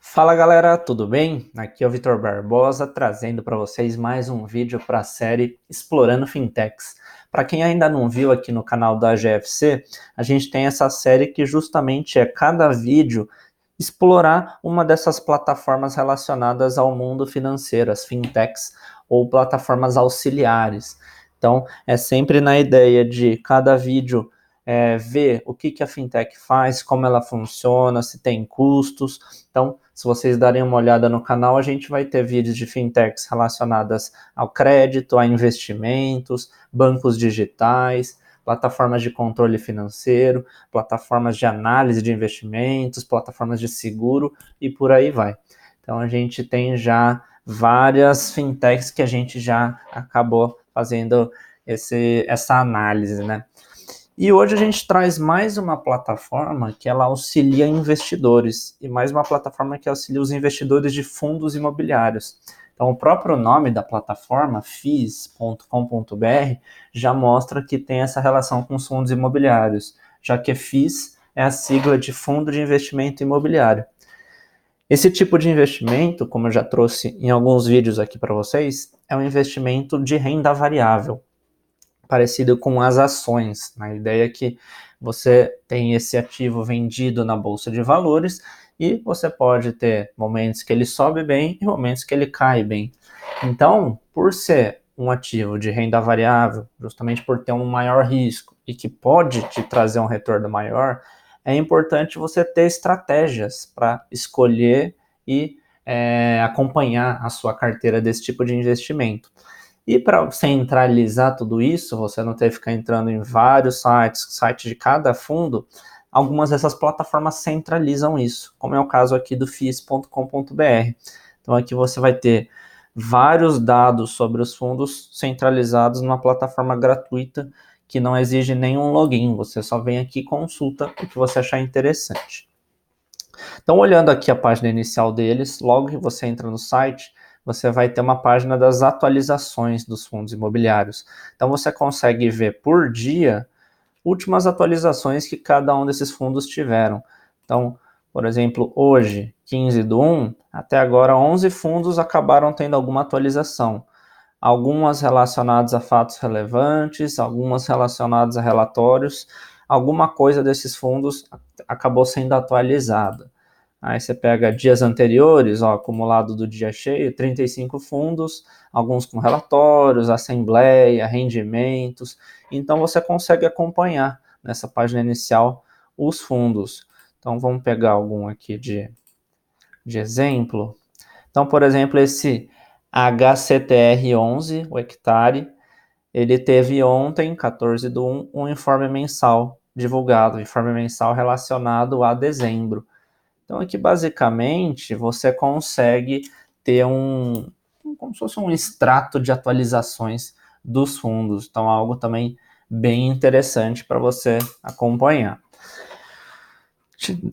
Fala galera, tudo bem? Aqui é o Vitor Barbosa trazendo para vocês mais um vídeo para a série Explorando Fintechs. Para quem ainda não viu aqui no canal da GFC, a gente tem essa série que justamente é cada vídeo explorar uma dessas plataformas relacionadas ao mundo financeiro, as fintechs ou plataformas auxiliares. Então, é sempre na ideia de cada vídeo ver o que a fintech faz, como ela funciona, se tem custos. Então, se vocês darem uma olhada no canal, a gente vai ter vídeos de fintechs relacionadas ao crédito, a investimentos, bancos digitais, plataformas de controle financeiro, plataformas de análise de investimentos, plataformas de seguro e por aí vai. Então a gente tem já várias fintechs que a gente já acabou fazendo essa análise, né? E hoje a gente traz mais uma plataforma que ela auxilia investidores e mais uma plataforma que auxilia os investidores de fundos imobiliários. Então, o próprio nome da plataforma, FIIs.com.br, já mostra que tem essa relação com os fundos imobiliários, já que FIIs é a sigla de Fundo de Investimento Imobiliário. Esse tipo de investimento, como eu já trouxe em alguns vídeos aqui para vocês, é um investimento de renda variável, parecido com as ações. A ideia é que você tem esse ativo vendido na bolsa de valores e você pode ter momentos que ele sobe bem e momentos que ele cai bem. Então, por ser um ativo de renda variável, justamente por ter um maior risco e que pode te trazer um retorno maior, é importante você ter estratégias para escolher e acompanhar a sua carteira desse tipo de investimento. E para centralizar tudo isso, você não ter que ficar entrando em vários sites, site de cada fundo, algumas dessas plataformas centralizam isso, como é o caso aqui do FIIs.com.br. Então aqui você vai ter vários dados sobre os fundos centralizados numa plataforma gratuita que não exige nenhum login, você só vem aqui e consulta o que você achar interessante. Então, olhando aqui a página inicial deles, logo que você entra no site, você vai ter uma página das atualizações dos fundos imobiliários. Então, você consegue ver por dia últimas atualizações que cada um desses fundos tiveram. Então, por exemplo, hoje, 15/1, até agora 11 fundos acabaram tendo alguma atualização. Algumas relacionadas a fatos relevantes, algumas relacionadas a relatórios, alguma coisa desses fundos acabou sendo atualizada. Aí você pega dias anteriores, ó, acumulado do dia cheio, 35 fundos, alguns com relatórios, assembleia, rendimentos. Então você consegue acompanhar nessa página inicial os fundos. Então vamos pegar algum aqui de exemplo. Então, por exemplo, esse HCTR11, o hectare, ele teve ontem, 14/1, um informe mensal divulgado, um informe mensal relacionado a dezembro. Então aqui basicamente você consegue ter como se fosse um extrato de atualizações dos fundos. Então algo também bem interessante para você acompanhar.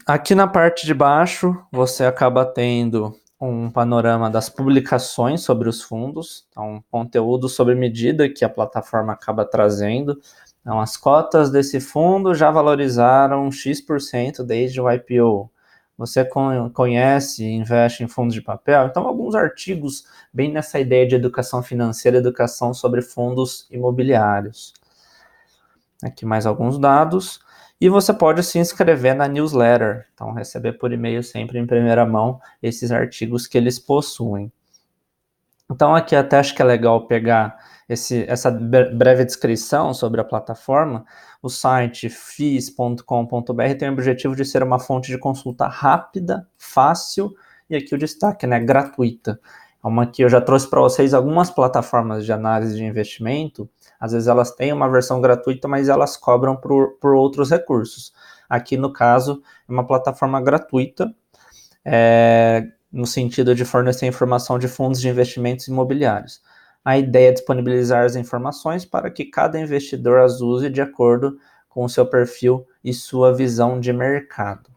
Aqui na parte de baixo você acaba tendo um panorama das publicações sobre os fundos, então conteúdo sobre medida que a plataforma acaba trazendo. Então, as cotas desse fundo já valorizaram X% desde o IPO. Você conhece e investe em fundos de papel? Então, alguns artigos bem nessa ideia de educação financeira, educação sobre fundos imobiliários. Aqui mais alguns dados. E você pode se inscrever na newsletter, então receber por e-mail sempre em primeira mão esses artigos que eles possuem. Então aqui até acho que é legal pegar essa breve descrição sobre a plataforma. O site fis.com.br tem o objetivo de ser uma fonte de consulta rápida, fácil e aqui o destaque, né, gratuita. Uma que eu já trouxe para vocês algumas plataformas de análise de investimento, às vezes elas têm uma versão gratuita, mas elas cobram por outros recursos. Aqui no caso é uma plataforma gratuita, no sentido de fornecer informação de fundos de investimentos imobiliários. A ideia é disponibilizar as informações para que cada investidor as use de acordo com o seu perfil e sua visão de mercado.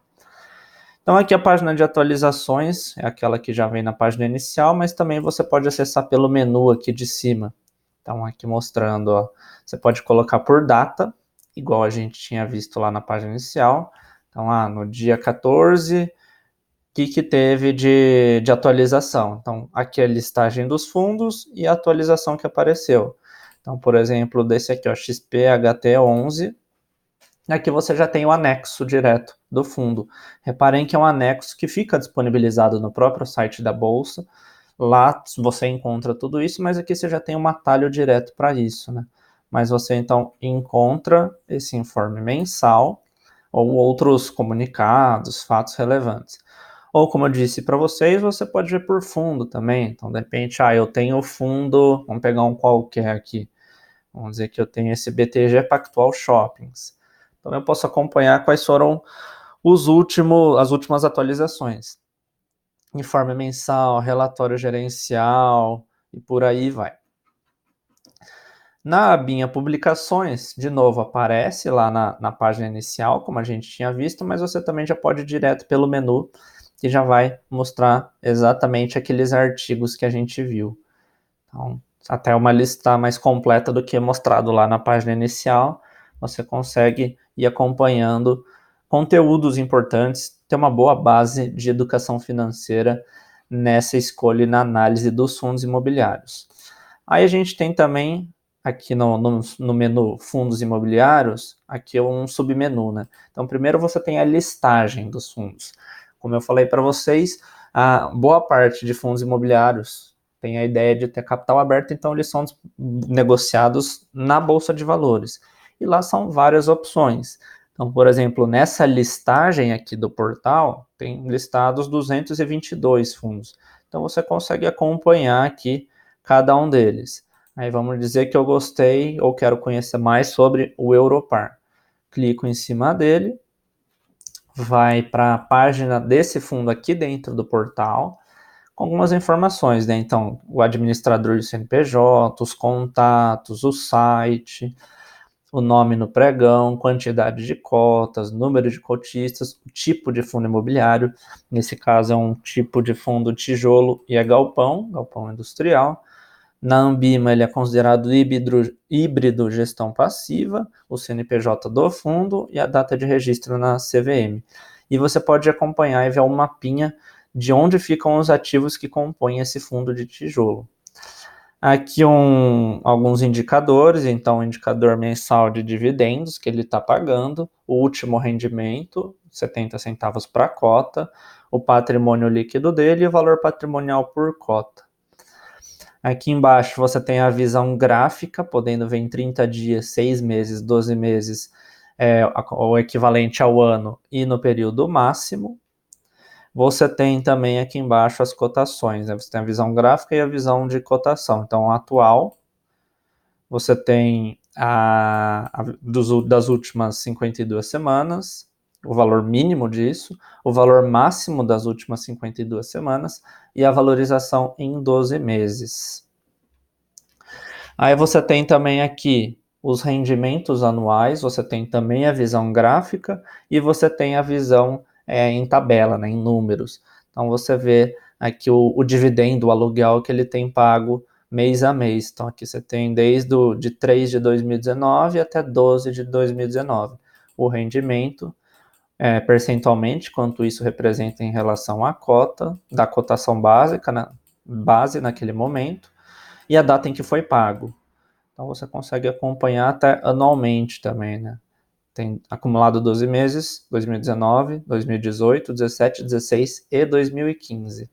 Então aqui a página de atualizações é aquela que já vem na página inicial, mas também você pode acessar pelo menu aqui de cima. Então aqui mostrando, ó, você pode colocar por data, igual a gente tinha visto lá na página inicial. Então, no dia 14 que teve de atualização. Então, aqui é a listagem dos fundos e a atualização que apareceu. Então, por exemplo, desse aqui, ó, XPHT11, aqui você já tem o anexo direto do fundo. Reparem que é um anexo que fica disponibilizado no próprio site da Bolsa. Lá você encontra tudo isso, mas aqui você já tem um atalho direto para isso, né? Mas você então encontra esse informe mensal ou outros comunicados, fatos relevantes. Ou como eu disse para vocês, você pode ver por fundo também. Então, de repente, eu tenho o fundo, vamos pegar um qualquer aqui. Vamos dizer que eu tenho esse BTG Pactual Shoppings. Então, eu posso acompanhar quais foram as últimas atualizações. Informe mensal, relatório gerencial e por aí vai. Na abinha publicações, de novo, aparece lá na página inicial, como a gente tinha visto, mas você também já pode ir direto pelo menu, que já vai mostrar exatamente aqueles artigos que a gente viu. Então, até uma lista mais completa do que mostrado lá na página inicial, você consegue ir acompanhando conteúdos importantes, ter uma boa base de educação financeira nessa escolha e na análise dos fundos imobiliários. Aí a gente tem também aqui no menu fundos imobiliários, aqui é um submenu, né? Então, primeiro você tem a listagem dos fundos. Como eu falei para vocês, a boa parte de fundos imobiliários tem a ideia de ter capital aberto, então eles são negociados na Bolsa de Valores. E lá são várias opções. Então, por exemplo, nessa listagem aqui do portal, tem listados 222 fundos. Então, você consegue acompanhar aqui cada um deles. Aí vamos dizer que eu gostei ou quero conhecer mais sobre o Europar. Clico em cima dele, vai para a página desse fundo aqui dentro do portal, com algumas informações, né? Então, o administrador do CNPJ, os contatos, o site, o nome no pregão, quantidade de cotas, número de cotistas, o tipo de fundo imobiliário, nesse caso é um tipo de fundo tijolo e é galpão industrial. Na Ambima ele é considerado híbrido gestão passiva, o CNPJ do fundo e a data de registro na CVM. E você pode acompanhar e ver um mapinha de onde ficam os ativos que compõem esse fundo de tijolo. Aqui alguns indicadores, então o indicador mensal de dividendos que ele está pagando, o último rendimento, 70 centavos para cota, o patrimônio líquido dele e o valor patrimonial por cota. Aqui embaixo você tem a visão gráfica, podendo ver em 30 dias, 6 meses, 12 meses, o equivalente ao ano e no período máximo. Você tem também aqui embaixo as cotações, né? Você tem a visão gráfica e a visão de cotação. Então, atual, você tem das últimas 52 semanas, o valor mínimo disso, o valor máximo das últimas 52 semanas e a valorização em 12 meses. Aí você tem também aqui os rendimentos anuais, você tem também a visão gráfica e você tem a visão em tabela, né, em números. Então você vê aqui o dividendo, o aluguel que ele tem pago mês a mês. Então aqui você tem de 3 de 2019 até 12 de 2019. O rendimento, percentualmente, quanto isso representa em relação à cota, da cotação básica, base naquele momento, e a data em que foi pago. Então você consegue acompanhar até anualmente também, né? Tem acumulado 12 meses, 2019, 2018, 17, 16 e 2015.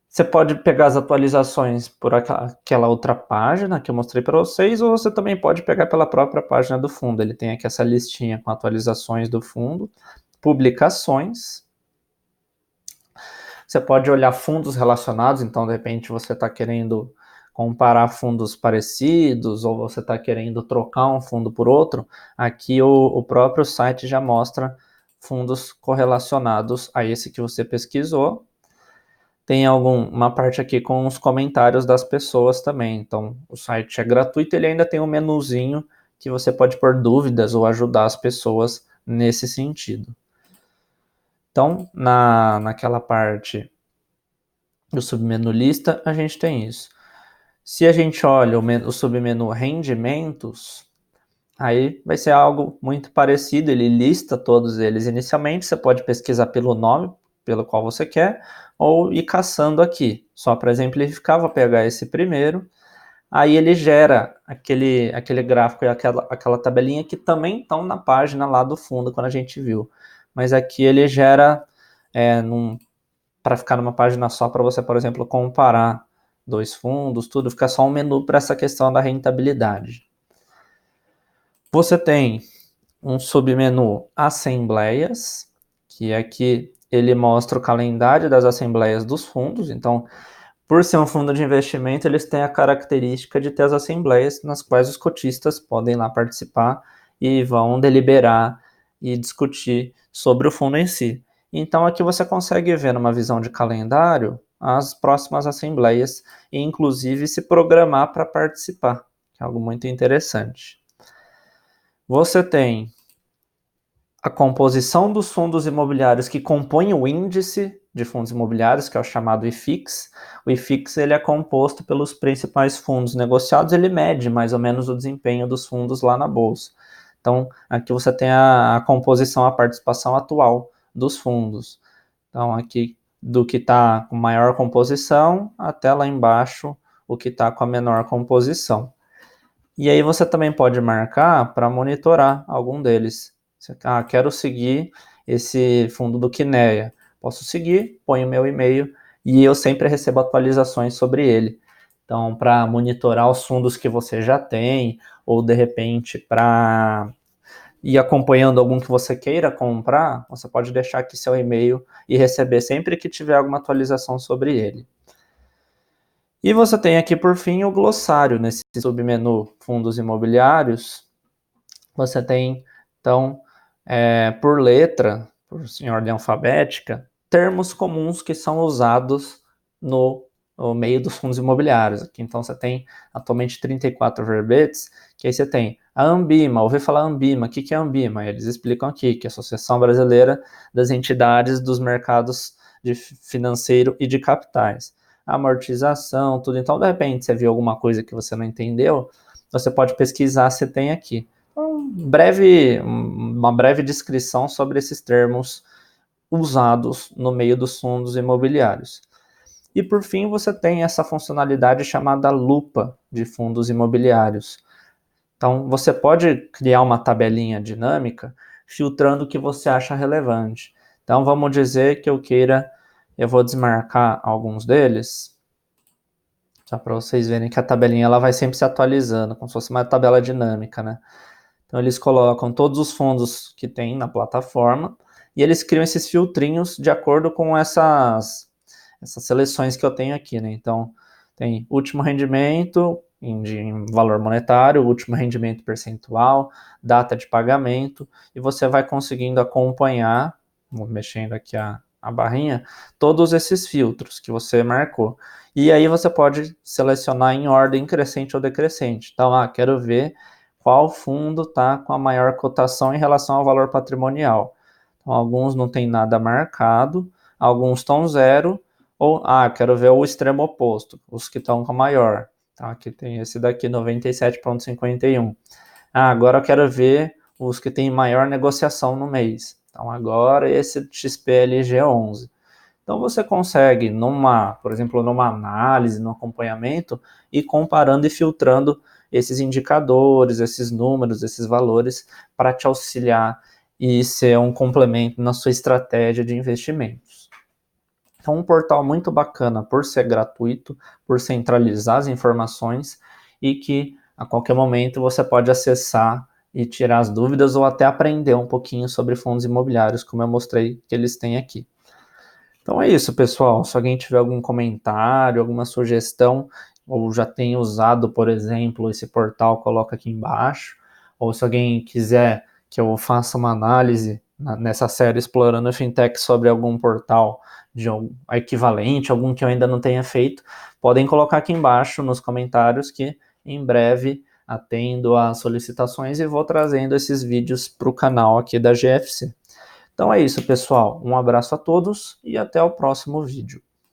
Você pode pegar as atualizações por aquela outra página que eu mostrei para vocês, ou você também pode pegar pela própria página do fundo. Ele tem aqui essa listinha com atualizações do fundo, publicações. Você pode olhar fundos relacionados, então de repente você está querendo comparar fundos parecidos ou você está querendo trocar um fundo por outro, aqui o próprio site já mostra fundos correlacionados a esse que você pesquisou. Tem uma parte aqui com os comentários das pessoas também, então o site é gratuito, ele ainda tem um menuzinho que você pode pôr dúvidas ou ajudar as pessoas nesse sentido. Então, naquela parte do submenu lista, a gente tem isso. Se a gente olha o submenu rendimentos, aí vai ser algo muito parecido, ele lista todos eles inicialmente, você pode pesquisar pelo nome, pelo qual você quer, ou ir caçando aqui. Só para exemplificar, vou pegar esse primeiro, aí ele gera aquele gráfico e aquela tabelinha que também estão na página lá do fundo, quando a gente viu. Mas aqui ele gera para ficar numa página só, para você, por exemplo, comparar dois fundos, tudo, fica só um menu para essa questão da rentabilidade. Você tem um submenu Assembleias, que aqui ele mostra o calendário das assembleias dos fundos. Então, por ser um fundo de investimento, eles têm a característica de ter as assembleias nas quais os cotistas podem lá participar e vão deliberar e discutir sobre o fundo em si. Então, aqui você consegue ver numa visão de calendário as próximas assembleias e, inclusive, se programar para participar, que é algo muito interessante. Você tem a composição dos fundos imobiliários que compõem o índice de fundos imobiliários, que é o chamado IFIX. O IFIX ele é composto pelos principais fundos negociados, ele mede mais ou menos o desempenho dos fundos lá na bolsa. Então, aqui você tem a composição, a participação atual dos fundos. Então, aqui do que está com maior composição até lá embaixo o que está com a menor composição. E aí você também pode marcar para monitorar algum deles. Quero seguir esse fundo do Kinea. Posso seguir, ponho meu e-mail e eu sempre recebo atualizações sobre ele. Então, para monitorar os fundos que você já tem, ou de repente para ir acompanhando algum que você queira comprar, você pode deixar aqui seu e-mail e receber sempre que tiver alguma atualização sobre ele. E você tem aqui, por fim, o glossário. Nesse submenu Fundos Imobiliários, você tem, então, por letra, em ordem alfabética, termos comuns que são usados no meio dos fundos imobiliários. Aqui, então, você tem atualmente 34 verbetes, que aí você tem a Ambima. Ouvi falar Ambima. O que é Ambima? Eles explicam aqui, que é a Associação Brasileira das Entidades dos Mercados Financeiro e de Capitais. Amortização, tudo. Então, de repente, você viu alguma coisa que você não entendeu, você pode pesquisar se tem aqui. Uma breve descrição sobre esses termos usados no meio dos fundos imobiliários. E por fim, você tem essa funcionalidade chamada lupa de fundos imobiliários. Então, você pode criar uma tabelinha dinâmica filtrando o que você acha relevante. Então, vamos dizer que eu vou desmarcar alguns deles, só para vocês verem que a tabelinha ela vai sempre se atualizando, como se fosse uma tabela dinâmica, né? Então, eles colocam todos os fundos que tem na plataforma e eles criam esses filtrinhos de acordo com essas seleções que eu tenho aqui, né? Então, tem último rendimento em valor monetário, último rendimento percentual, data de pagamento, e você vai conseguindo acompanhar, mexendo aqui a barrinha, todos esses filtros que você marcou. E aí você pode selecionar em ordem crescente ou decrescente. Então, quero ver qual fundo está com a maior cotação em relação ao valor patrimonial. Então, alguns não tem nada marcado, alguns estão zero, ou, quero ver o extremo oposto, os que estão com a maior. Então, aqui tem esse daqui, 97,51. Agora eu quero ver os que têm maior negociação no mês. Então, agora esse XPLG11. Então, você consegue, por exemplo, numa análise, no acompanhamento, ir comparando e filtrando esses indicadores, esses números, esses valores, para te auxiliar e ser um complemento na sua estratégia de investimentos. Então, um portal muito bacana por ser gratuito, por centralizar as informações e que a qualquer momento você pode acessar e tirar as dúvidas ou até aprender um pouquinho sobre fundos imobiliários, como eu mostrei que eles têm aqui. Então é isso, pessoal. Se alguém tiver algum comentário, alguma sugestão, ou já tem usado, por exemplo, esse portal, coloca aqui embaixo. Ou se alguém quiser que eu faça uma análise nessa série explorando fintech sobre algum portal de equivalente, algum que eu ainda não tenha feito, podem colocar aqui embaixo nos comentários que em breve atendo às solicitações e vou trazendo esses vídeos para o canal aqui da GFC. Então é isso, pessoal. Um abraço a todos e até o próximo vídeo.